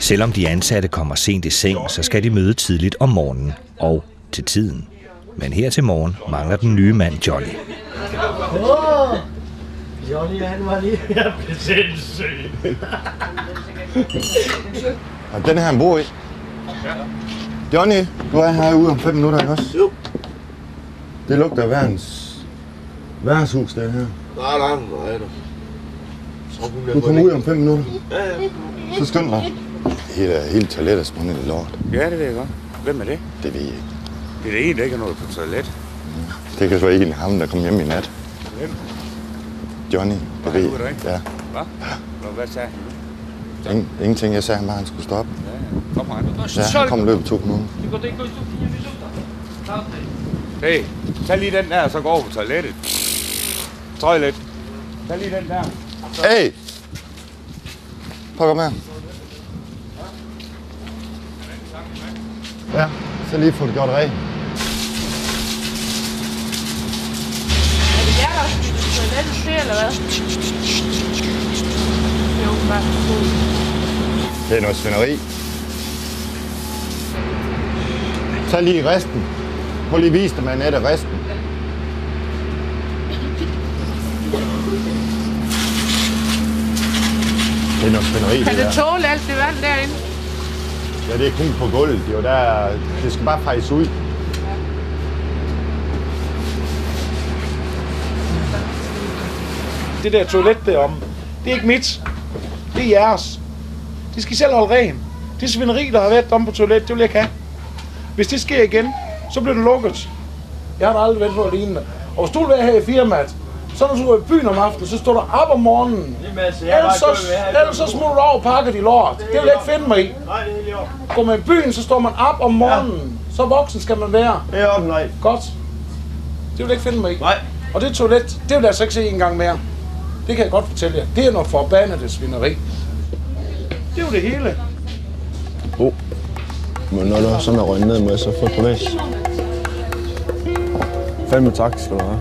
Selvom de ansatte kommer sent i seng, så skal de møde tidligt om morgenen og til tiden. Men her til morgen mangler den nye mand Johnny. Johnny, han var lige ved at blive sindssyg. Den her, han bor i. Johnny, du er herude om 5 minutter, ikke også? Jo. Det lugter af værtshus, det her. Nej. Du kommer ud om 5 minutter. Ja. Så skynd dig. Hele toilettet er spundet i lort. Ja, det ved jeg godt. Hvem er det? Det ved jeg ikke. Det er det ene, der ikke er noget på toilet. Det kan så ikke ham, der kom hjem i nat. Hvem? Johnny, det ved jeg. Ja. Hvad? Hvad sagde han? Ingenting. Jeg sagde han bare, han skulle stoppe. Ja. Kom han. Ja, han kom løbet 2 minutter. Hey, tag lige den der, og så gå over på toilettet. Toilet. Tag lige den der. Hey! Prøv at komme her. Ja, så lige få det gjort rent. Er det jer, der skal på toilettet til, eller hvad? Det er åbenbart god. Det er noget svineri. Tag lige resten. Prøv lige at vise dem, Annette, resten. Det er noget svineri, det der. Kan det tåle alt det vand derinde? Ja, det er kun på gulvet. Det skal bare fejes ud. Det der toilet deromme, det er ikke mit. Det er jeres. Det skal I selv holde ren. Det svineri, der har været om på toilet, det vil jeg ikke have. Hvis det sker igen, så bliver det lukket. Jeg har aldrig været for lignende. Og hvis du vil være her i firmaet, så når du går i byen om aftenen, så står der op om morgenen. Ellers så smutter du over og pakker de lort. Det vil jeg ikke finde mig i. Går man i byen, så står man op om morgenen. Så voksen skal man være. Det er op, nej. Godt. Det vil jeg ikke finde mig i. Nej. Og det toilet, det vil jeg altså ikke se en gang mere. Det kan jeg godt fortælle jer. Det er noget forbandet svineri. Det er jo det hele. Men når du har sådan er røgnet ned med, så få et privat. 5 tak skal du have.